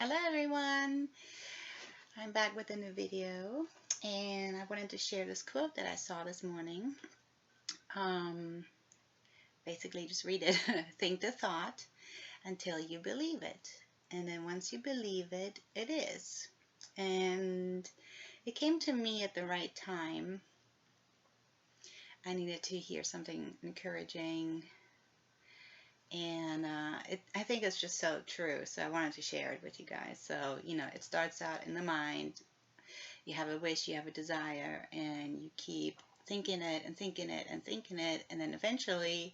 Hello everyone, I'm back with a new video and I wanted to share this quote that I saw this morning. Um, Basically just read it. Think the thought until you believe it, and then once you believe it, it is. And it came to me at the right time. I needed to hear something encouraging, and I think it's just so true, so I wanted to share it with you guys. So it starts out in the mind. You have a wish, you have a desire, and you keep thinking it and thinking it and thinking it, and then eventually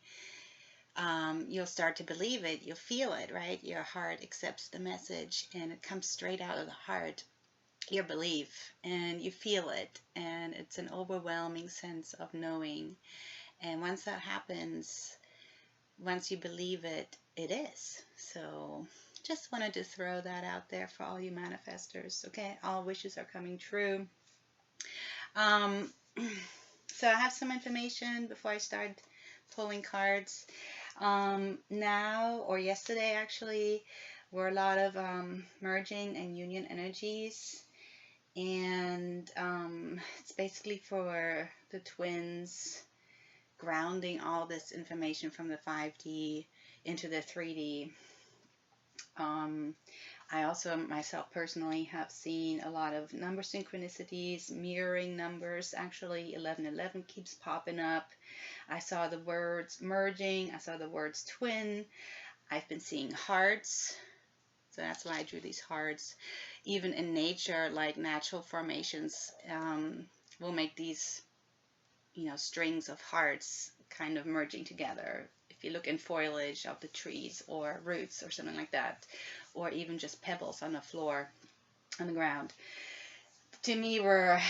you'll start to believe it. You'll feel it, right? Your heart accepts the message, and it comes straight out of the heart, your belief, and you feel it, and it's an overwhelming sense of knowing. And once that happens, once you believe it, it is. So just wanted to throw that out there for all you manifestors, okay? All wishes are coming true. Um, so I have some information before I start pulling cards. Now, or yesterday actually, were a lot of merging and union energies. And it's basically for the twins, grounding all this information from the 5D into the 3D. I also myself personally have seen a lot of number synchronicities, mirroring numbers. Actually, 1111 keeps popping up. I saw the words merging. I saw the words twin. I've been seeing hearts. So that's why I drew these hearts. Even in nature, like natural formations, will make these, strings of hearts kind of merging together. If you look in foliage of the trees or roots or something like that, or even just pebbles on the floor, on the ground, to me were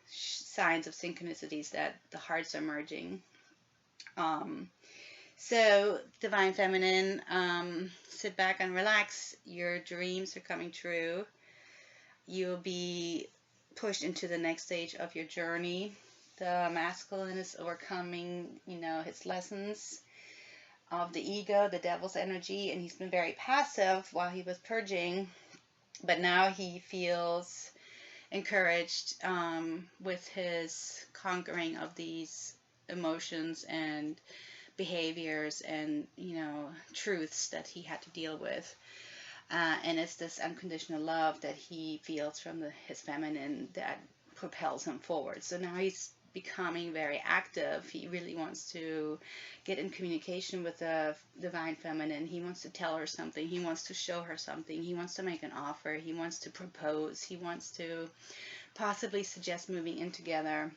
signs of synchronicities that the hearts are merging. So, Divine Feminine, sit back and relax. Your dreams are coming true. You'll be pushed into the next stage of your journey. The masculine is overcoming, his lessons of the ego, the devil's energy, and he's been very passive while he was purging, but now he feels encouraged with his conquering of these emotions and behaviors and truths that he had to deal with, and it's this unconditional love that he feels from his feminine that propels him forward. So now he's becoming very active. He really wants to get in communication with the divine feminine. He wants to tell her something. He wants to show her something. He wants to make an offer. He wants to propose. He wants to possibly suggest moving in together.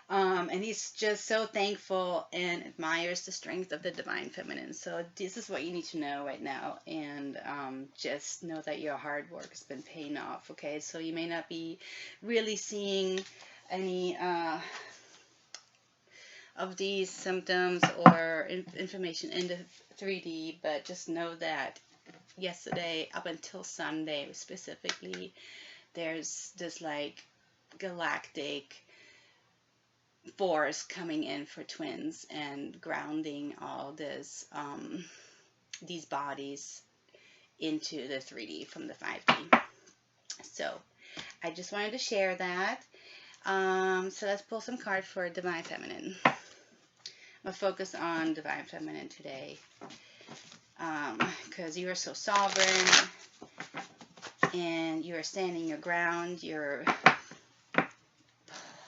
And he's just so thankful and admires the strength of the divine feminine. So this is what you need to know right now. And just know that your hard work has been paying off, okay? So you may not be really seeing any of these symptoms or information in the 3D, but just know that yesterday up until Sunday specifically, there's this like galactic force coming in for twins and grounding all this these bodies into the 3D from the 5D. So I just wanted to share that. So let's pull some cards for Divine Feminine. I'm going to focus on Divine Feminine today because you are so sovereign and you are standing your ground. You're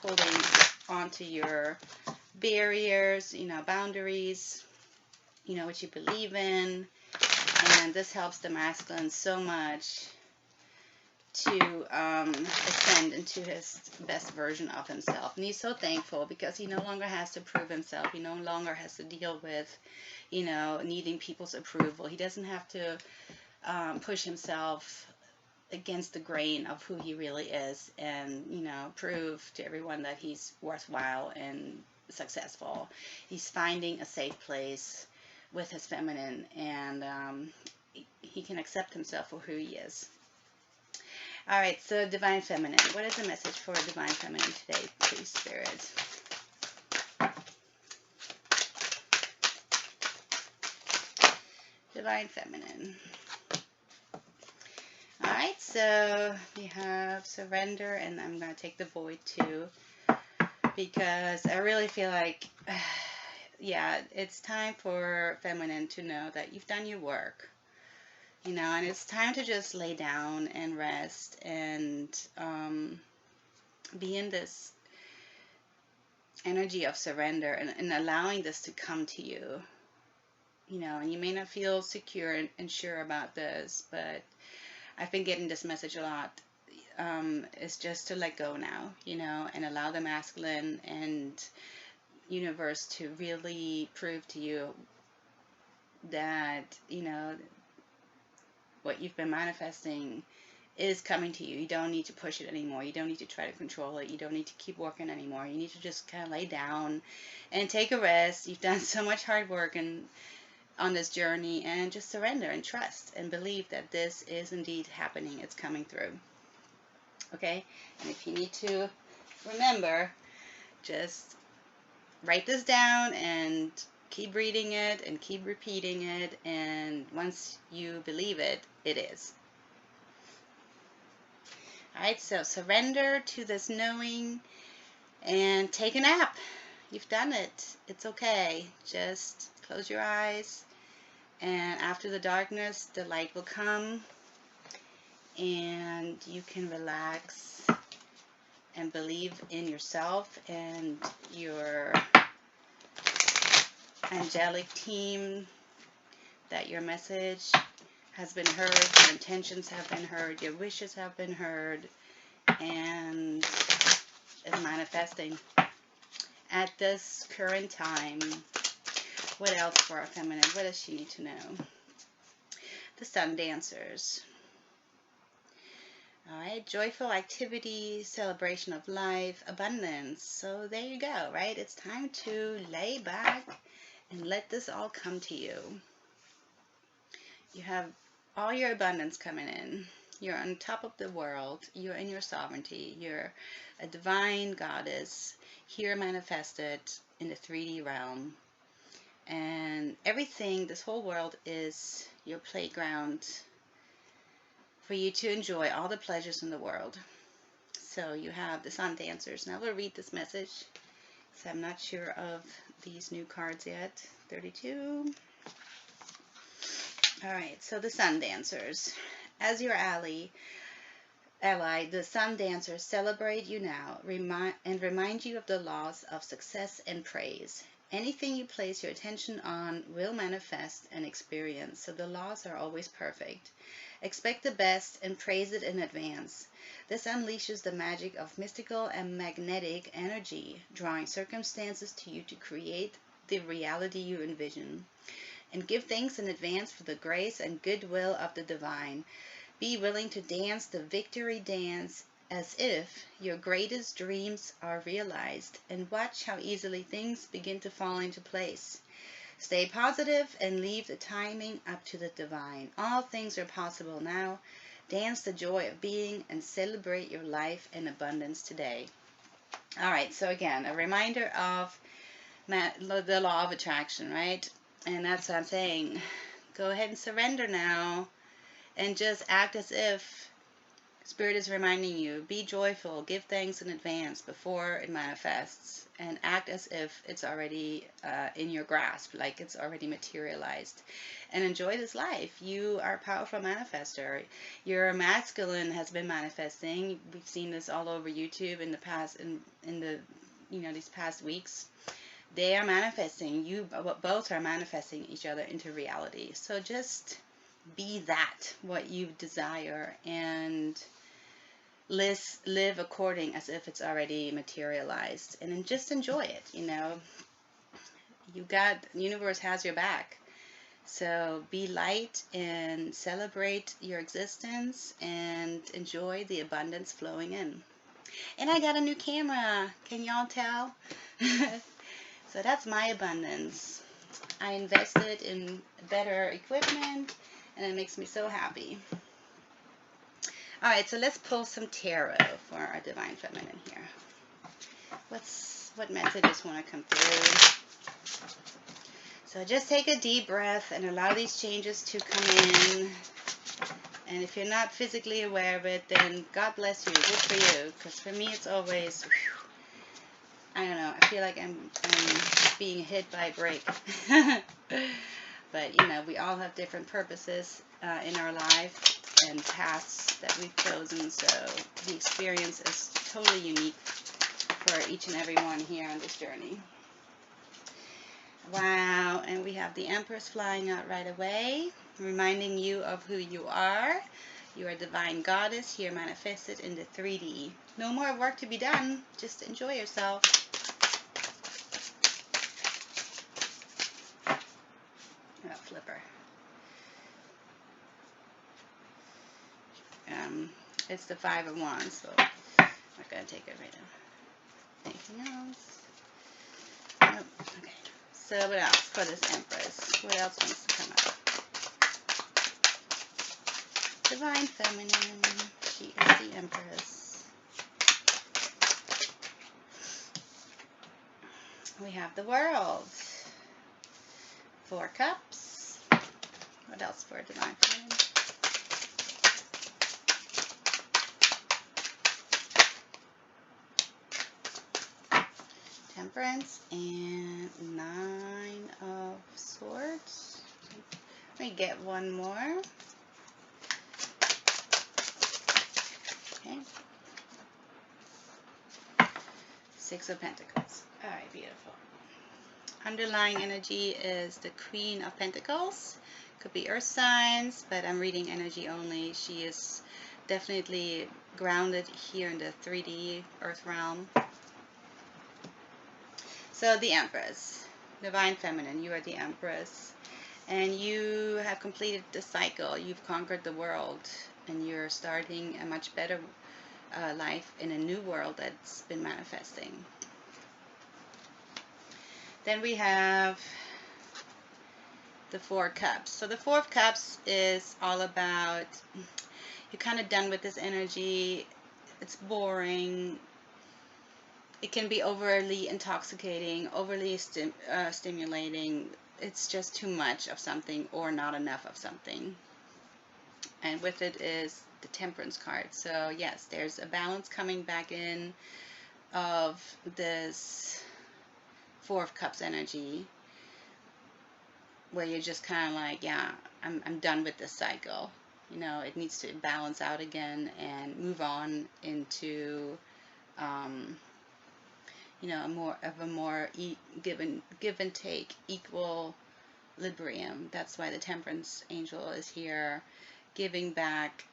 holding onto your barriers, boundaries, what you believe in. And this helps the masculine so much to ascend into his best version of himself. And he's so thankful because he no longer has to prove himself. He no longer has to deal with, needing people's approval. He doesn't have to push himself against the grain of who he really is and, prove to everyone that he's worthwhile and successful. He's finding a safe place with his feminine, and he can accept himself for who he is. All right, so Divine Feminine. What is the message for Divine Feminine today, please, Spirit? Divine Feminine. so we have surrender, and I'm going to take the void too, because I really feel like, yeah, it's time for feminine to know that you've done your work, you know, and it's time to just lay down and rest and be in this energy of surrender and allowing this to come to you. You know, and you may not feel secure and sure about this, but I've been getting this message a lot. It's just to let go now, you know, and allow the masculine and universe to really prove to you that, you know, what you've been manifesting is coming to you. You don't need to push it anymore. You don't need to try to control it. You don't need to keep working anymore. You need to just kind of lay down and take a rest. You've done so much hard work and on this journey, and just surrender and trust and believe that this is indeed happening. It's coming through. Okay? And if you need to remember, just write this down and keep reading it and keep repeating it, and once you believe it, it is. Alright, so surrender to this knowing and take a nap. You've done it. It's okay. Just close your eyes, and after the darkness, the light will come, and you can relax and believe in yourself and your angelic team, that your message has been heard, your intentions have been heard, your wishes have been heard, and is manifesting at this current time. What else for our feminine? What does she need to know? The Sun Dancers. Alright, joyful activity, celebration of life, abundance. So there you go, right? It's time to lay back and let this all come to you. You have all your abundance coming in. You're on top of the world. You're in your sovereignty. You're a divine goddess here manifested in the 3D realm. And everything, this whole world is your playground for you to enjoy all the pleasures in the world. So you have the Sun Dancers. Now we'll read this message, because I'm not sure of these new cards yet. 32. Alright, so the Sun Dancers. As your ally, the Sun Dancers celebrate you now and remind you of the laws of success and praise. Anything you place your attention on will manifest and experience, so the laws are always perfect. Expect the best and praise it in advance. This unleashes the magic of mystical and magnetic energy, drawing circumstances to you to create the reality you envision. And give thanks in advance for the grace and goodwill of the divine. Be willing to dance the victory dance as if your greatest dreams are realized, and watch how easily things begin to fall into place. Stay positive and leave the timing up to the divine. All things are possible now. Dance the joy of being and celebrate your life in abundance today. Alright, so again, a reminder of the law of attraction, right? And that's what I'm saying. Go ahead and surrender now and just act as if Spirit is reminding you. Be joyful. Give thanks in advance before it manifests. And act as if it's already in your grasp, like it's already materialized. And enjoy this life. You are a powerful manifester. Your masculine has been manifesting. We've seen this all over YouTube in the past, in the, you know, these past weeks. They are manifesting. You both are manifesting each other into reality. So just be that, what you desire, and live according as if it's already materialized, and then just enjoy it. You know, the universe has your back. So be light and celebrate your existence and enjoy the abundance flowing in. And I got a new camera. Can y'all tell? So that's my abundance. I invested in better equipment, and it makes me so happy. Alright, so let's pull some tarot for our Divine Feminine here. What messages want to come through? So just take a deep breath and allow these changes to come in. And if you're not physically aware of it, then God bless you. Good for you. Because for me, it's always, whew, I don't know, I feel like I'm being hit by a brick. But, you know, we all have different purposes in our life and paths that we've chosen. So the experience is totally unique for each and every one here on this journey. Wow, and we have the Empress flying out right away, reminding you of who you are. You are a divine goddess here manifested in the 3D. No more work to be done. Just enjoy yourself. Oh, flipper. It's the 5 of Wands, so I'm not going to take it right now. Anything else? Nope. Okay. So what else for this Empress? What else wants to come up? Divine Feminine. She is the Empress. We have the World. 4 Cups. What else for Divine Feminine? Temperance and 9 of Swords. Let me get one more. Okay. 6 of Pentacles. Alright, beautiful. Underlying energy is the Queen of Pentacles. Could be earth signs, but I'm reading energy only. She is definitely grounded here in the 3D earth realm. So the Empress, Divine Feminine, you are the Empress, and you have completed the cycle. You've conquered the world, and you're starting a much better life in a new world that's been manifesting. Then we have the 4 Cups. So the 4 of Cups is all about, you're kind of done with this energy. It's boring. It can be overly intoxicating, overly stimulating. It's just too much of something or not enough of something. And with it is the Temperance card. So yes, there's a balance coming back in of this 4 of Cups energy, where you're just kind of like, yeah, I'm done with this cycle. You know, it needs to balance out again and move on into you know, a more give and take, equilibrium. That's why the Temperance angel is here, giving back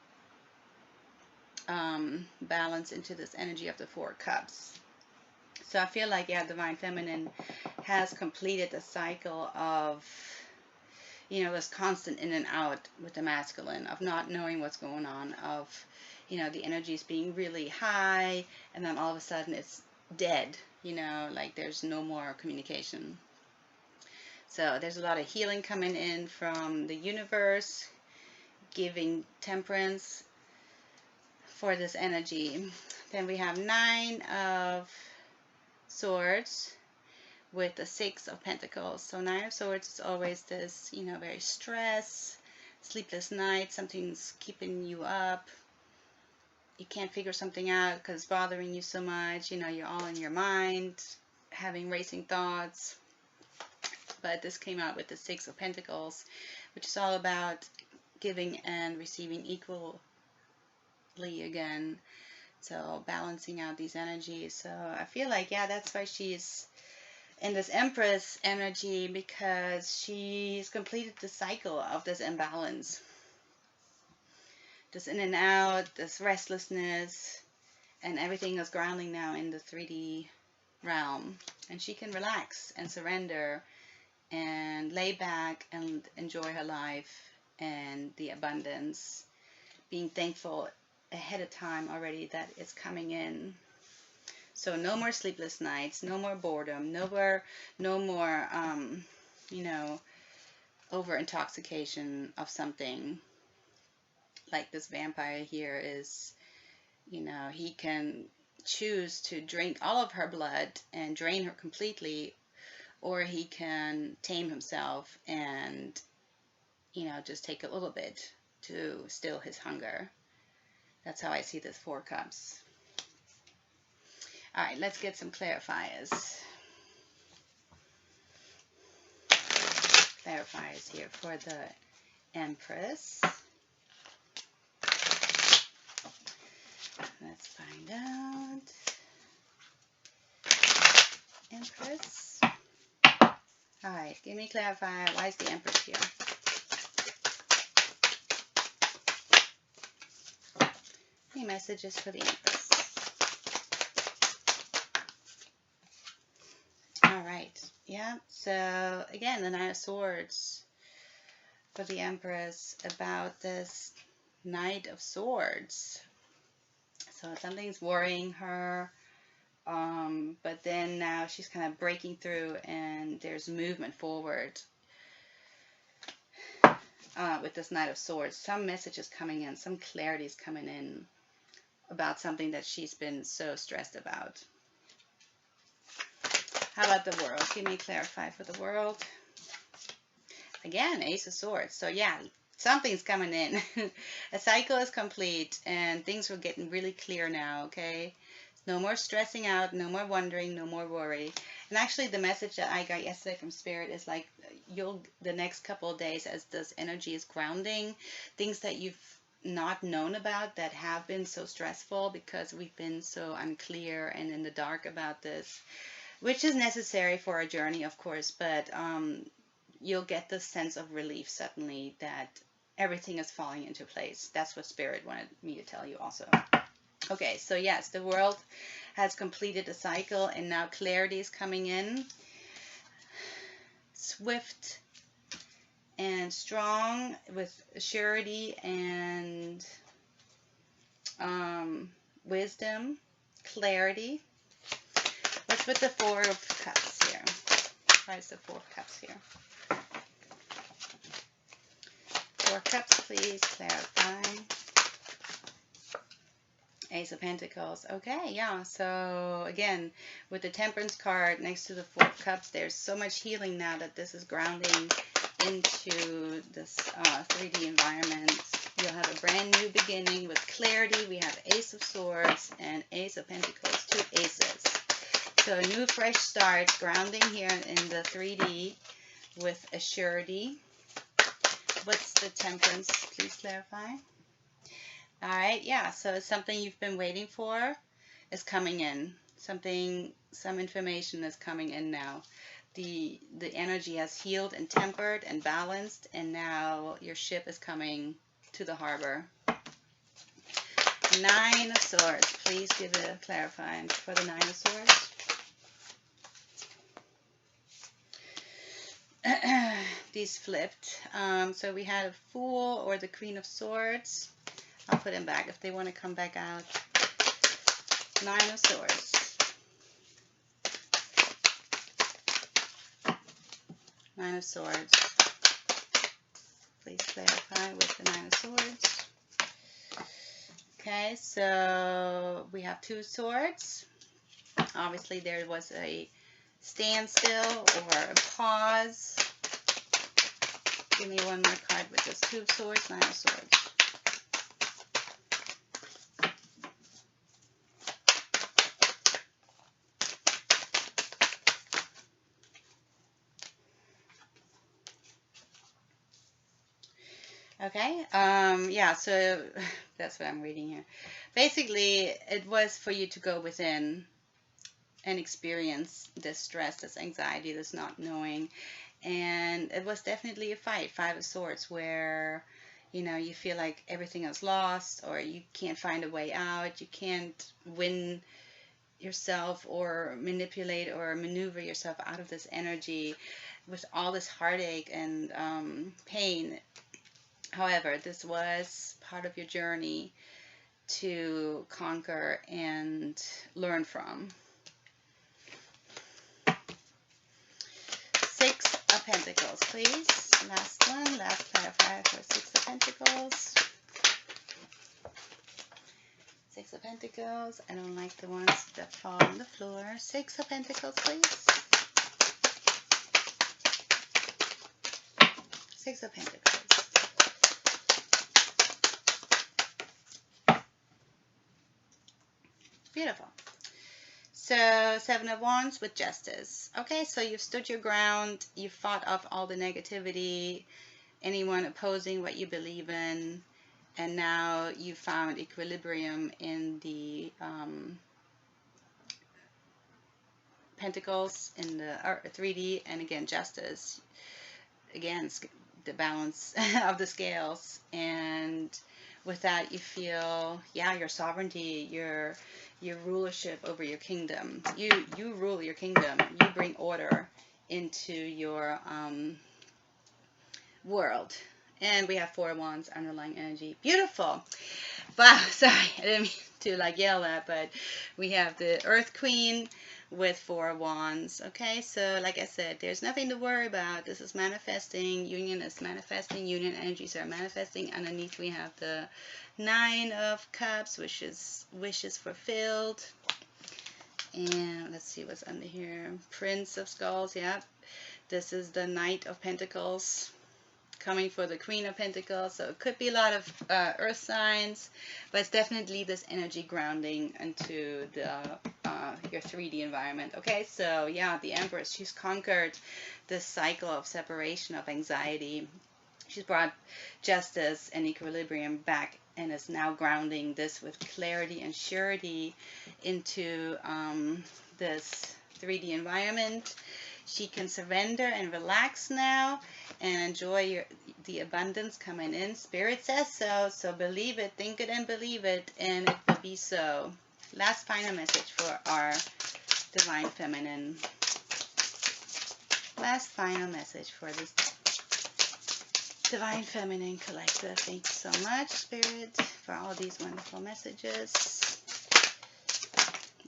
balance into this energy of the 4 Cups. So I feel like, yeah, Divine Feminine has completed the cycle of, you know, this constant in and out with the masculine, of not knowing what's going on, of, you know, the energies being really high, and then all of a sudden it's dead, you know, like there's no more communication. So there's a lot of healing coming in from the universe, giving temperance for this energy. Then we have 9 of Swords with the 6 of Pentacles. So 9 of Swords is always this, you know, very stress, sleepless night, something's keeping you up. You can't figure something out because it's bothering you so much. You know, you're all in your mind, having racing thoughts. But this came out with the 6 of Pentacles, which is all about giving and receiving equally again. So balancing out these energies. So I feel like, yeah, that's why she's in this Empress energy, because she's completed the cycle of this imbalance. This in and out, this restlessness, and everything is grounding now in the 3D realm. And she can relax and surrender and lay back and enjoy her life and the abundance, being thankful ahead of time already that it's coming in. So no more sleepless nights, no more boredom, no more you know, over intoxication of something. Like this vampire here is, you know, he can choose to drink all of her blood and drain her completely, or he can tame himself and, you know, just take a little bit to still his hunger. That's how I see this Four Cups. All right, let's get some clarifiers. Clarifiers here for the Empress. Let's find out. Empress. All right, give me clarifier. Why is the Empress here? Any messages for the Empress? All right. Yeah. So again, the Nine of Swords for the Empress about this Knight of Swords. So something's worrying her. But then now she's kind of breaking through, and there's movement forward with this Knight of Swords. Some messages coming in, some clarity is coming in about something that she's been so stressed about. How about the World? Give me a clarify for the World. Again, Ace of Swords. So yeah, something's coming in. A cycle is complete, and things are getting really clear now, okay? No more stressing out, no more wondering, no more worry. And actually the message that I got yesterday from Spirit is like, the next couple of days, as this energy is grounding, things that you've not known about that have been so stressful because we've been so unclear and in the dark about this, which is necessary for our journey, of course, but you'll get this sense of relief suddenly that everything is falling into place. That's what Spirit wanted me to tell you also. Okay, so yes, the World has completed a cycle, and now clarity is coming in. Swift and strong with surety and wisdom, clarity. What's with the Four of Cups here? Why is the Four of Cups here? Four Cups, please clarify. Ace of Pentacles. Okay, yeah. So again, with the Temperance card next to the Four of Cups, there's so much healing now that this is grounding into this 3D environment. You'll have a brand new beginning with clarity. We have Ace of Swords and Ace of Pentacles, two aces. So a new fresh start, grounding here in the 3D with a surety. What's the Temperance? Please clarify. All right, yeah, so it's something you've been waiting for is coming in. Some information is coming in now. The energy has healed and tempered and balanced, and now your ship is coming to the harbor. Nine of Swords. Please give a clarifying for the Nine of Swords. These flipped. So we had a Fool or the Queen of Swords. I'll put them back if they want to come back out. Nine of Swords. Nine of Swords. Please clarify with the Nine of Swords. Okay, so we have two swords. Obviously there was a standstill or a pause. Give me one more card with this Two of Swords, Nine of Swords. Okay, yeah, so that's what I'm reading here. Basically, it was for you to go within and experience this stress, this anxiety, this not knowing. And it was definitely a fight, Five of Swords, where, you know, you feel like everything is lost or you can't find a way out. You can't win yourself or manipulate or maneuver yourself out of this energy with all this heartache and pain. However, this was part of your journey to conquer and learn from. Six of Pentacles, please. Last one, last clarifier for Six of Pentacles. Six of Pentacles. I don't like the ones that fall on the floor. Six of Pentacles, please. Six of Pentacles. Beautiful. So, Seven of Wands with Justice. Okay, so you've stood your ground. You've fought off all the negativity, anyone opposing what you believe in, and now you found equilibrium in the Pentacles, in the 3D, and again, Justice. Again, the balance of the scales, and with that you feel, yeah, your sovereignty, your rulership over your kingdom. You rule your kingdom. You bring order into your world. And we have Four of Wands, underlying energy. Beautiful. Wow, sorry, I didn't mean to like yell that, but we have the Earth Queen with Four of Wands. Okay, so like I said, there's nothing to worry about. This is manifesting. Union is manifesting. Union energies are manifesting. Underneath we have the Nine of Cups, which is wishes fulfilled. And let's see what's under here. Prince of Skulls, yeah. This is the Knight of Pentacles, coming for the Queen of Pentacles. So it could be a lot of earth signs, but it's definitely this energy grounding into the your 3D environment. Okay, so yeah, the Empress, she's conquered this cycle of separation, of anxiety. She's brought justice and equilibrium back, and is now grounding this with clarity and surety into this 3D environment. She can surrender and relax now and enjoy the abundance coming in. Spirit says so, so believe it, think it, and believe it, and it will be so. Last final message for our Divine Feminine. Last final message for this Divine Feminine Collective. Thank you so much, Spirit, for all these wonderful messages.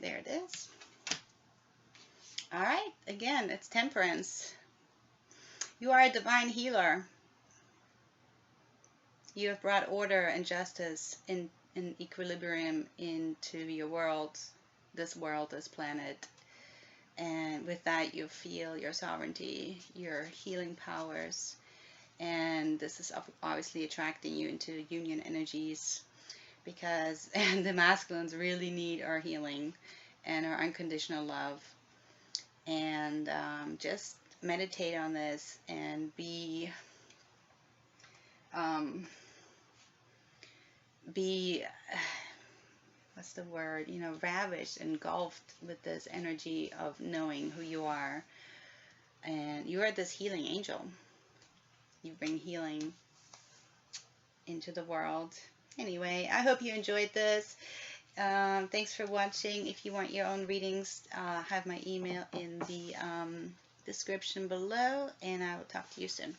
There it is. All right, again, it's Temperance. You are a divine healer. You have brought order and justice in equilibrium into your world, this planet. And with that, you feel your sovereignty, your healing powers. And this is obviously attracting you into union energies, because the masculines really need our healing and our unconditional love. And just meditate on this and be what's the word, ravished, engulfed with this energy of knowing who you are. And you are this healing angel. You bring healing into the world. Anyway, I hope you enjoyed this. Thanks for watching. If you want your own readings, I have my email in the description below, and I will talk to you soon.